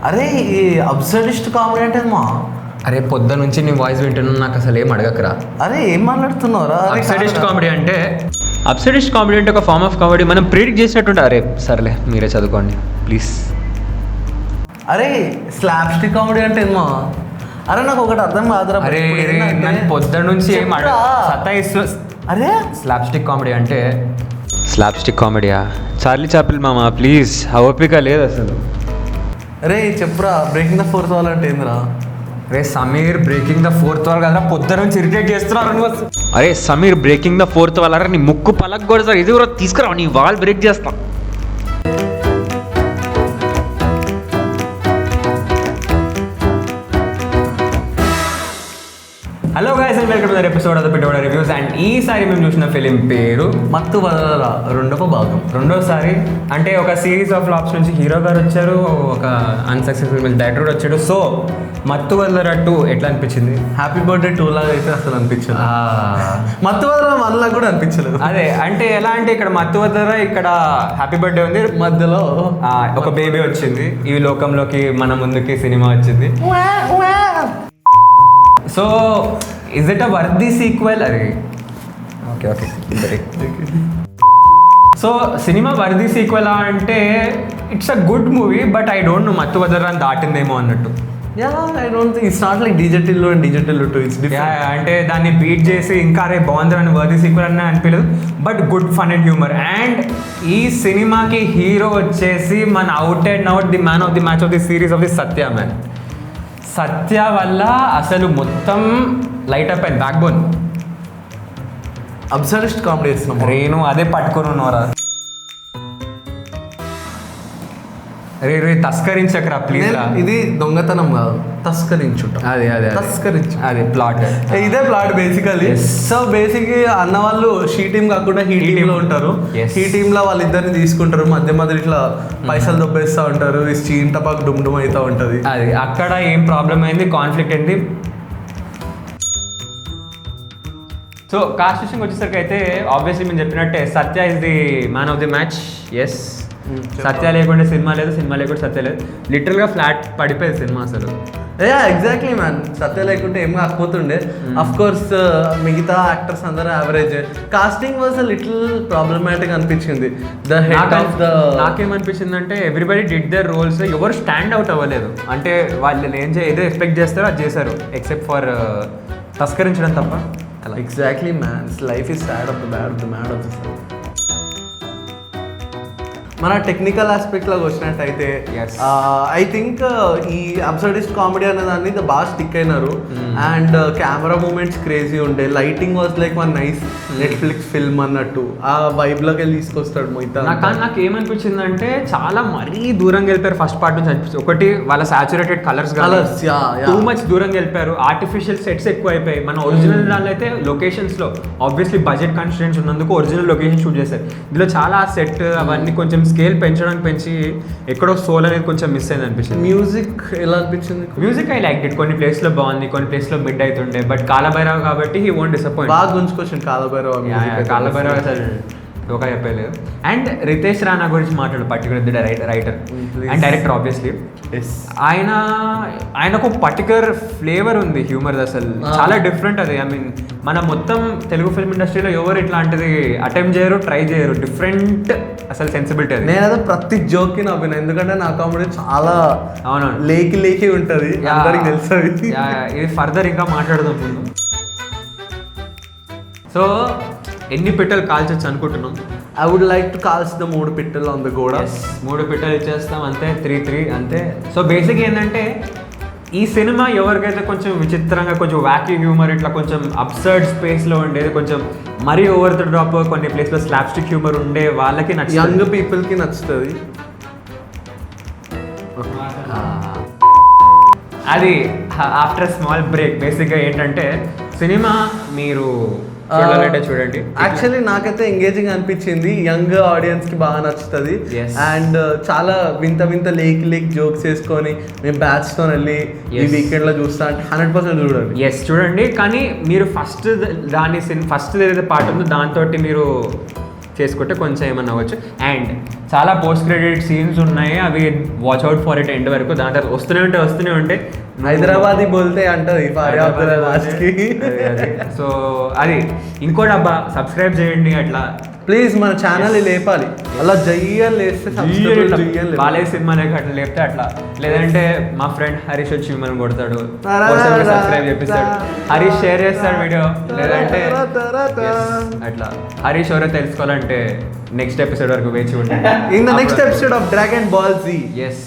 అరే ఈ అబ్సర్డిస్ట్ కామెడీ అంటే మా అరే పొద్దు నుంచి నీ వాయిస్ వింటున్నాను, నాకు అసలు ఏం అడగకరా. అరే ఏం మాట్లాడుతున్నావురా? అబ్సర్డిస్ట్ కామెడీ అంటే ఒక ఫార్మ్ ఆఫ్ కామెడీ. మనం ప్రిడిక్ట్ చేసినట్టుంటే అరే సర్లే మీరే చదువుకోండి ప్లీజ్. అరే స్లాప్ స్టిక్ కామెడీ అంటే ఏమో. అరే నాకు ఒకటి అర్థం కాదురా. అరే నన్ను పొద్దు నుంచి ఏం సతాయిస్తూ. అరే స్లాప్ స్టిక్ కామెడీయా? చార్లీ చాపిల్ మామ ప్లీజ్, ఓపిక లేదు అసలు. అరే చెప్పురా, బ్రేకింగ్ ద ఫోర్త్ వాల్ అంటే ఏందిరా? అరే Sameer breaking the fourth wall కదా, పొద్దు నుంచి ఇరిటేట్ చేస్తున్నారు. అరే Sameer breaking the fourth wall, అరే నీ ముక్కు పలక కూడా సార్, ఇది కూడా తీసుకురా, నీ వాల్ బ్రేక్ చేస్తా. Hello guys and welcome to the episode of the Pittavada reviews. And ఈసారి మేము చూసిన ఫిలిం పేరు మత్తు వదలరా, రెండోసారి. అంటే ఒక సిరీస్ ఆఫ్ ఫ్లాప్స్ నుంచి హీరో గారు వచ్చారు, ఒక అన్సక్సెస్ఫుల్ డైరెక్టర్ కూడా వచ్చాడు. సో మత్తు వదలరా 2 ఎట్లా అనిపించింది? హ్యాపీ బర్త్డే 2 లాగా అయితే అసలు అనిపించదు. మత్తు వదలరా 1 లాగా కూడా అనిపించలేదు. అదే అంటే ఎలా అంటే ఇక్కడ మత్తు వదలరా, ఇక్కడ హ్యాపీ బర్త్డే ఉంది, మధ్యలో ఒక బేబీ వచ్చింది, ఈ లోకంలోకి మన ముందుకి సినిమా వచ్చింది. So is it a worthy sequel? అరే ఓకే సో సినిమా వర్ది సీక్వెల్ అంటే it's a good movie, but I don't know మత్తు వదలరాని దాటిందేమో అన్నట్టు. I don't think it's not like digital and digital 2. It's different. అంటే దాన్ని బీట్ చేసి ఇంకా అరే బాగుందని వర్ది సీక్వెల్ అని అనిపించలేదు, but good fun and humour. And ఈ సినిమాకి హీరో వచ్చేసి మన out and out the man of the match of the series of the Satya man. Satya వల్ల అసలు మొత్తం లైట్ అప్ అయింది, బ్యాక్ బోన్. అబ్సర్డిస్ట్ కామెడీ చేస్తున్నాం. రేను అదే పట్టుకొని ఉన్నారా? రే తస్కరించకరా ప్లీజ్. ఇది దొంగతనం కాదు, తస్కరించుట. అదే ప్లాట్. ఇదే ప్లాట్ బేసికలీ. సో బేసిక్ అన్న వాళ్ళు షీ టీమ్ కాకుండా హీ టీమ్ లో ఉంటారు. హీ టీమ్ లో వాళ్ళిద్దరిని తీసుకుంటారు, మధ్య ఇట్లా పైసలు దొబ్బేస్తూ ఉంటారు, చీన్ టపాక్ డుమ్ డుమ్ అవుతూ ఉంటది. అది అక్కడ ఏం ప్రాబ్లం అయింది, కాన్ఫ్లిక్ట్ అయింది. సో కాస్ట్ విషయంకి వచ్చేసరికి అయితే ఆబ్వియస్లీ మేము చెప్పినట్టే Satya is the man of the match. Yes, Satya లేకుండా సినిమా లేదు, సినిమా లేకుండా సత్య లేదు. లిటరల్గా ఫ్లాట్ పడిపోయింది సినిమా అసలు. Exactly man. సత్య లేకుంటే ఏం కాకపోతుండే. అఫ్ కోర్స్ మిగతా యాక్టర్స్ అందరూ average. Casting was little problematic అనిపించింది. నాకేమనిపించింది అంటే ఎవ్రీబడి డిడ్ దర్ రోల్స్, ఎవరు స్టాండ్ అవుట్ అవ్వలేదు. అంటే వాళ్ళు ఏదో ఎక్స్పెక్ట్ చేస్తారో అది చేశారు, ఎక్సెప్ట్ ఫర్ తస్కరించడం తప్ప. Exactly man. Life is sad of the bad of the mad of the sad. మన టెక్నికల్ ఆస్పెక్ట్లోకి వచ్చినట్టయితే ఐ థింక్ ఈ అబ్సర్డిస్ట్ కామెడీ అనే దాన్ని బాగా స్టిక్ అయినారు. అండ్ కెమెరా మూమెంట్స్ క్రేజీ ఉండే, lighting was like one nice Netflix film అన్నట్టు ఆ వైబ్లోకి వెళ్ళి తీసుకొస్తాడు మొత్తం. నాకు ఏమనిపించింది అంటే చాలా మరీ దూరంగా వెళ్ళిపోయారు ఫస్ట్ పార్ట్ నుంచి అనిపించింది. ఒకటి వాళ్ళ సాచురేటెడ్ కలర్స్ టూ మచ్ దూరంగా వెళ్ళిపోయారు. ఆర్టిఫిషియల్ సెట్స్ ఎక్కువ అయిపోయాయి. మన ఒరిజినల్ దానిలో అయితే లొకేషన్స్ లో ఆబ్వియస్లీ బడ్జెట్ కన్స్ట్రెంట్స్ ఉన్నందుకు ఒరిజినల్ లొకేషన్ షూట్ చేశారు. ఇందులో చాలా సెట్ అవన్నీ కొంచెం స్కేల్ పెంచడానికి పెంచి ఎక్కడో సోల్ అనేది కొంచెం మిస్ అయింది అనిపించింది. మ్యూజిక్ ఎలా అనిపించింది? Music I like it. కొన్ని ప్లేస్ లో బాగుంది, కొన్ని ప్లేస్ లో మిడ్ అవుతుండే, బట్ కాలభైరవ్ కాబట్టి హీ వోంట్ డిసప్పాయింట్. బాగా గుంజుకొచ్చింది కాలభైరవ్ అసలు డోకా చెప్పలేదు. అండ్ రితేష్ రాణా గురించి మాట్లాడు, particular writer and director obviously. ఆయనకు పర్టికులర్ ఫ్లేవర్ ఉంది హ్యూమర్, అసలు చాలా డిఫరెంట్. అది ఐ మీన్ మన మొత్తం తెలుగు ఫిల్మ్ ఇండస్ట్రీలో ఎవరు ఇట్లాంటిది అటెంప్ట్ చేయరు, ట్రై చేయరు. డిఫరెంట్ అసలు సెన్సిబిలిటీ అది. నేనైతే ప్రతి జోక్కి నవ్విన, ఎందుకంటే నా కామెడీ చాలా అవునవును లేకి ఉంటుంది, అందరికి తెలుస్తుంది. ఇది ఫర్దర్ ఇంకా మాట్లాడదాం ముందు. సో ఎన్ని పిట్టలు కాల్చొచ్చు అనుకుంటున్నాం? I would like to calls the 3 పిట్టలు అందు కూడా. 3 పిట్టలు ఇచ్చేస్తాం అంతే, 3 అంతే. సో బేసిక్ ఏంటంటే ఈ సినిమా ఎవరికైతే కొంచెం విచిత్రంగా, కొంచెం వ్యాకీ హ్యూమర్, ఇట్లా కొంచెం అబ్సర్డ్ స్పేస్లో ఉండేది, కొంచెం మరీ ఓవర్ ద డ్రాప్ కొన్ని ప్లేస్లో స్లాప్ స్టిక్ హ్యూమర్ ఉండే వాళ్ళకి నచ్చుతుంది, యంగ్ పీపుల్కి నచ్చుతుంది. అది ఆఫ్టర్ స్మాల్ బ్రేక్ బేసిక్గా ఏంటంటే సినిమా మీరు చూడండి. యాక్చువల్లీ నాకైతే ఎంగేజింగ్ అనిపించింది, యంగ్ ఆడియన్స్ కి బాగా నచ్చుతుంది. అండ్ చాలా వింత లేక్ జోక్స్ వేసుకొని మేము బ్యాచ్ తో వెళ్ళి ఈ వీకెండ్ లో చూస్తా అంటే 100% చూడండి. చూడండి, కానీ మీరు ఫస్ట్ ఏదైతే పార్ట్ ఉందో దాంతో మీరు చేసుకుంటే కొంచెం ఏమన్నా అవ్వచ్చు. అండ్ చాలా పోస్ట్ క్రెడిట్ సీన్స్ ఉన్నాయి, అవి watch out for it end వరకు. దాని తర్వాత వస్తూనే ఉంటాయి. హైదరాబాదీ బోల్తే అంటది సో అది ఇంకోటి అబ్బా, సబ్స్క్రైబ్ చేయండి అట్లా ప్లీజ్, మన ఛానల్ లేపాలి. అలా జయ్యని లేస్తే బాలయ్య సినిమా లేక అట్లా లేపితే అట్లా, లేదంటే మా ఫ్రెండ్ హరీష్ వచ్చి మిమ్మల్ని కొడతాడు, సబ్స్క్రైబ్ చేపిస్తాడు, హరీష్ షేర్ చేస్తాడు వీడియో, లేదంటే అట్లా. హరీష్ ఎవరో తెలుసుకోవాలంటే నెక్స్ట్ ఎపిసోడ్ వరకు వేచి ఉండండి. In the next episode of Dragon Ball Z. Yes.